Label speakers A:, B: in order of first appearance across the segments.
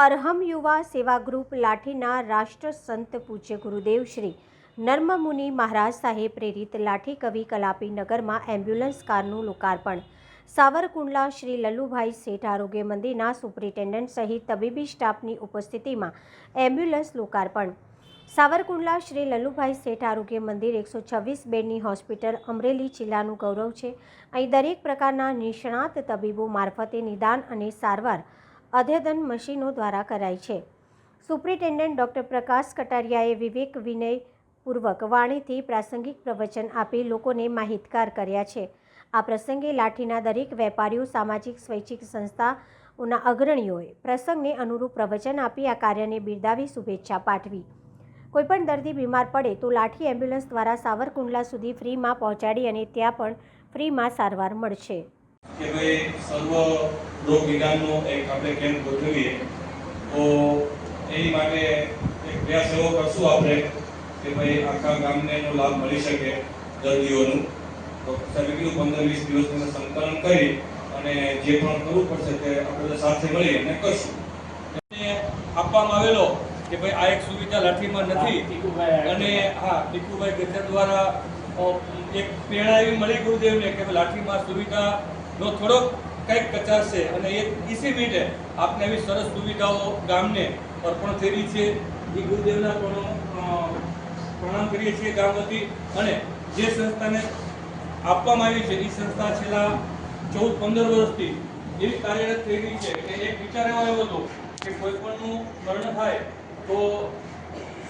A: અરહમ યુવા સેવા ગ્રુપ લાઠીના રાષ્ટ્રસંત પૂજ્ય ગુરુદેવ શ્રી નર્મમુનિ મહારાજ સાહેબ પ્રેરિત લાઠી કવિ કલાપી નગરમાં એમ્બ્યુલન્સ કારનું લોકાર્પણ. સાવરકુંડલા શ્રી લલ્લુભાઈ શેઠ આરોગ્ય મંદિરના સુપ્રિન્ટેન્ડન્ટ સહિત તબીબી સ્ટાફની ઉપસ્થિતિમાં એમ્બ્યુલન્સ લોકાર્પણ. સાવરકુંડલા શ્રી લલ્લુભાઈ શેઠ આરોગ્ય મંદિર 126 બેડની હોસ્પિટલ અમરેલી જિલ્લાનું ગૌરવ છે. અહીં દરેક પ્રકારના નિષ્ણાત તબીબો મારફતે નિદાન અને સારવાર અદ્યતન મશીનો દ્વારા કરાય છે. સુપ્રિન્ટેન્ડન્ટ ડૉક્ટર પ્રકાશ કટારિયાએ વિવેક વિનયપૂર્વક વાણીથી પ્રાસંગિક પ્રવચન આપી લોકોને માહિતગાર કર્યા છે. આ પ્રસંગે લાઠીના દરેક વેપારીઓ, સામાજિક સ્વૈચ્છિક સંસ્થાઓના અગ્રણીઓએ પ્રસંગને અનુરૂપ પ્રવચન આપી આ કાર્યને બિરદાવી શુભેચ્છા પાઠવી. કોઈપણ દર્દી બીમાર પડે તો લાઠી એમ્બ્યુલન્સ દ્વારા સાવરકુંડલા સુધી ફ્રીમાં પહોંચાડી અને ત્યાં પણ ફ્રીમાં સારવાર મળશે.
B: કે ભાઈ સર્વ રોગ નિદાનનો એક આપણે કેમ્પ ગોઠવીએ તો એ માટે એક પ્રયાસ એવો કરશું આપણે કે ભાઈ આખા ગામને એનો લાભ મળી શકે દર્દીઓનું. તો સાહેબ કીધું 15-20 દિવસનું સંકલન કરી અને જે પણ કરવું પડશે તે આપણે સાથે મળી અને કરશું. આપવામાં આવેલો કે ભાઈ આ એક સુવિધા લાઠીમાં નથી અને હા ટીકુભાઈ ગજર દ્વારા એક પ્રેરણા એવી મળી ગુરુદેવને કે લાઠીમાં સુવિધાનો થોડોક કંઈક કચાશ છે અને એ ઇસી મિનિટે આપને એવી સરસ સુવિધાઓ ગામને અર્પણ થઈ રહી છે. એ ગુરુદેવના પણ પ્રણામ કરીએ છીએ ગામ વતી. અને જે સંસ્થાને આપવામાં આવી છે એ સંસ્થા છેલ્લા 14-15 વર્ષથી એવી કાર્યરત થઈ રહી છે કે એક વિચાર એવો આવ્યો હતો કે કોઈ પણનું મરણ થાય તો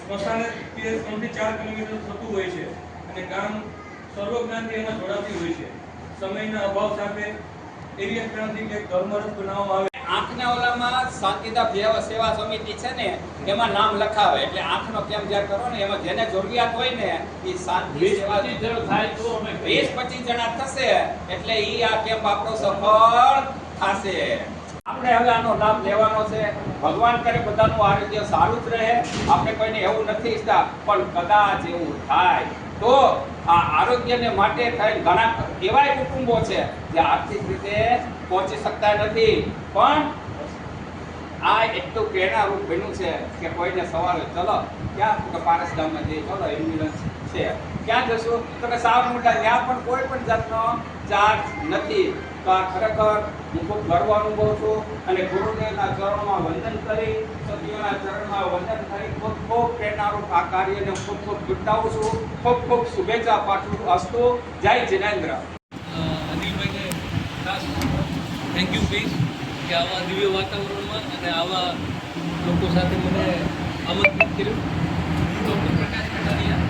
B: સ્મશાને 3 થી 4 કિલોમીટર થતું હોય છે અને ગામ સર્વજ્ઞાનથી એમાં જોડાતી હોય છે. સમયના અભાવ સાથે એવી પ્રેરણાથી કે ધર્મરથ બનાવવામાં આવે.
C: આંખના ઓલામાં શાંતિદા સેવા સમિતિ છે ને એમાં નામ લખાવે એટલે આંખનો કેમ જ્યાં કરો ને એમાં જેને જરૂરિયાત હોય ને એ શાંતિ સેવા થાય તો 20-25 જણા થશે એટલે ઈ આ કેમ્પ આપણો સફળ થશે. આપણે હવે આનો લાભ લેવાનો છે. ભગવાન કરે બધાનું આરોગ્ય સારું જ રહે. આપણે કોઈને એવું નથી ઈચ્છતા પણ કદાચ એવું થાય તો આ આરોગ્યને માટે થઈને ઘણા એવાય કુટુંબો છે જે આર્થિક રીતે પહોંચી શકતા નથી પણ આ એટલું પ્રેરણારૂપ બન્યું છે કે કોઈને સવારે ચલો ક્યાં પારસ ગામમાં જઈએ, ચલો એમ્બ્યુલન્સ છે ક્યાં જશું તો કે સાવરકુંડલા ત્યાં પણ કોઈ પણ જાતનો ચાર્જ નથી. તો આ ખરેખર હું ખૂબ ગર્વ અનુભવું છું અને ગુરુદેવના ચરણોમાં વંદન કરી, સતીઓના ચરણમાં વંદન કરી ખૂબ પ્રેરણારૂપ આ કાર્યને ખૂબ બિરદાવું છું. ખૂબ શુભેચ્છા પાઠવું. અસ્તુ. જય જિનેન્દ્ર.
D: અનિલભાઈને ખાસ થેન્ક યુ કહીશ કે આવા દિવ્ય વાતાવરણમાં અને આવા લોકો સાથે મને આમંત્રિત કર્યું. હું ડૉક્ટર પ્રકાશ કટારિયા,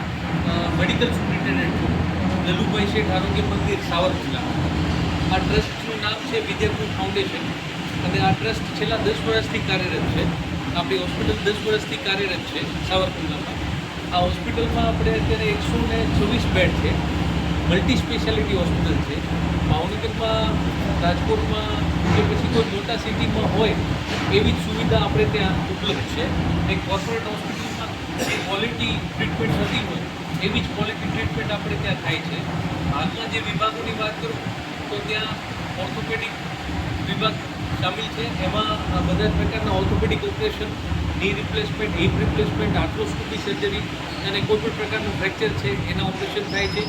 D: મેડિકલ સુપ્રિન્ટેન્ડન્ટ છું, લલ્લુભાઈ શેઠ આરોગ્ય મંદિર સાવરકુંડલા. આ ટ્રસ્ટનું નામ છે વિદ્યાપીઠ ફાઉન્ડેશન અને આ ટ્રસ્ટ છેલ્લા 10 વર્ષથી કાર્યરત છે. આપણી હોસ્પિટલ 10 વર્ષથી કાર્યરત છે સાવરકુંડલામાં. આ હોસ્પિટલમાં આપણે અત્યારે 126 બેડ છે. મલ્ટી સ્પેશિયાલિટી હોસ્પિટલ છે. ભાવનગરમાં, રાજકોટમાં કે પછી કોઈ મોટા સિટીમાં હોય એવી જ સુવિધા આપણે ત્યાં ઉપલબ્ધ છે. એક કોર્પોરેટ હોસ્પિટલમાં જે ક્વોલિટી ટ્રીટમેન્ટ થતી હોય એવી જ ક્વોલિટી ટ્રીટમેન્ટ આપણે ત્યાં થાય છે. હાલમાં જે વિભાગોની વાત કરું તો ત્યાં ઓર્થોપેડિક વિભાગ સામેલ છે. એમાં બધા પ્રકારના ઓર્થોપેડિક ઓપરેશન, ની રિપ્લેસમેન્ટ, હિપ રિપ્લેસમેન્ટ, આર્થ્રોસ્કોપી સર્જરી અને કોઈ પણ પ્રકારનું ફ્રેક્ચર છે એના ઓપરેશન થાય છે.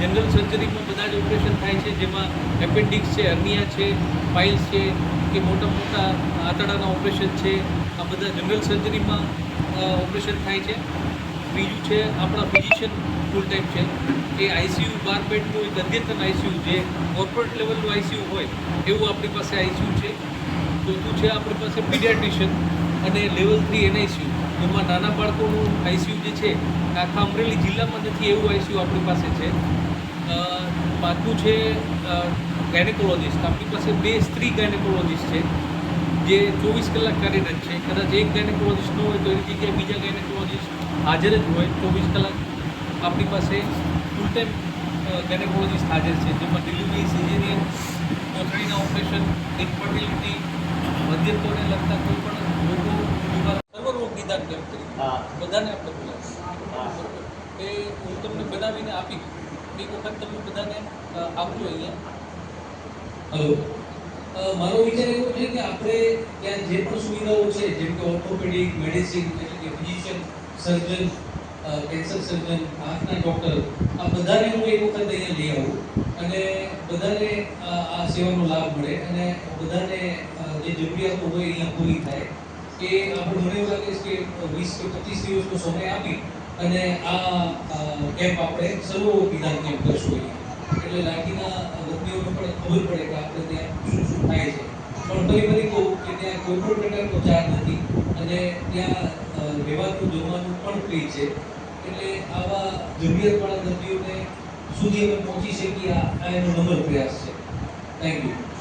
D: જનરલ સર્જરીમાં બધા જ ઓપરેશન થાય છે જેમાં એપેન્ડિક્સ છે, હર્નિયા છે, પાઇલ્સ છે કે મોટા આંતરડાના ઓપરેશન છે. આ બધા જનરલ સર્જરીમાં ઓપરેશન થાય છે. બીજું છે આપણા ફિઝિશિયન ફૂલ ટાઈમ છે એ આઈસીયુ 12 બેડનું એક અદ્યતન આઈસીયુ જે કોર્પોરેટ લેવલનું આઈસીયુ હોય એવું આપણી પાસે આઈસીયુ છે. ચોથું છે આપણી પાસે પીડિયાટ્રિશિયન અને લેવલ 3 એનઆઈસીયુ. એમાં નાના બાળકોનું આઈસીયુ જે છે આખા અમરેલી જિલ્લામાં નથી એવું આઈસીયુ આપણી પાસે છે. પાંચમું છે ગાયનેકોલોજીસ્ટ. આપણી પાસે 2 સ્ત્રી ગાયનેકોલોજીસ્ટ છે જે 24 કલાક કાર્યરત છે. કદાચ એક ગાયનેકોલોજીસ્ટ ન હોય તો એની જગ્યાએ બીજા ગાયનેકોલોજીસ્ટ હાજર જ હોય 24 કલાક. આપણી પાસે ફૂલ ટાઈમ ગાયનેકોલોજીસ્ટ હાજર છે જેમાં ડિલિવરી, સિઝેરિયન, કોથળીના ઓપરેશન, ઇન્ફર્ટિલિટી, મધ્યત્વને લગતા કોઈ પણ રોગો સર્વ રોગ નિદાન કેમ્પ કરી બધાને આપણે બોલાવીએ. એ હું તમને બનાવીને આપીશ. એક વખત તમને બધાને આપજો અહીંયા. હલો. મારો વિચાર એવો છે કે આપણે ત્યાં જે પણ સુવિધાઓ છે જેમ કે ઓર્થોપેડિક, મેડિસિન એટલે કે ફિઝિશિયન, સર્જન, કેન્સર સર્જન, આંખના ડૉક્ટર, આ બધાને હું એક વખત અહીંયા લઈ આવું અને બધાને આ સેવાનો લાભ મળે અને બધાને જે જરૂરિયાતો હોય અહીંયા પૂરી થાય. કે આપણે મને એવું લાગે છે કે 20 કે 25 દિવસનો સમય આપી અને આ કેમ્પ આપણે સર્વ વિધાન કેમ્પ કરશું અહીંયા. એટલે લાઠીના દર્દીઓને પણ ખબર પડે કે આપણે ત્યાં શું શું થાય છે. પણ ફરી કહું કે ત્યાં કોઈ પણ પ્રકારનો ચાર્જ નથી અને ત્યાં રહેવાનું જમવાનું પણ ફ્રી છે. એટલે આવા જરૂરિયાતવાળા દર્દીઓને સુધી અમે પહોંચી શકીએ આ એનો નમ્ર પ્રયાસ છે. Thank you.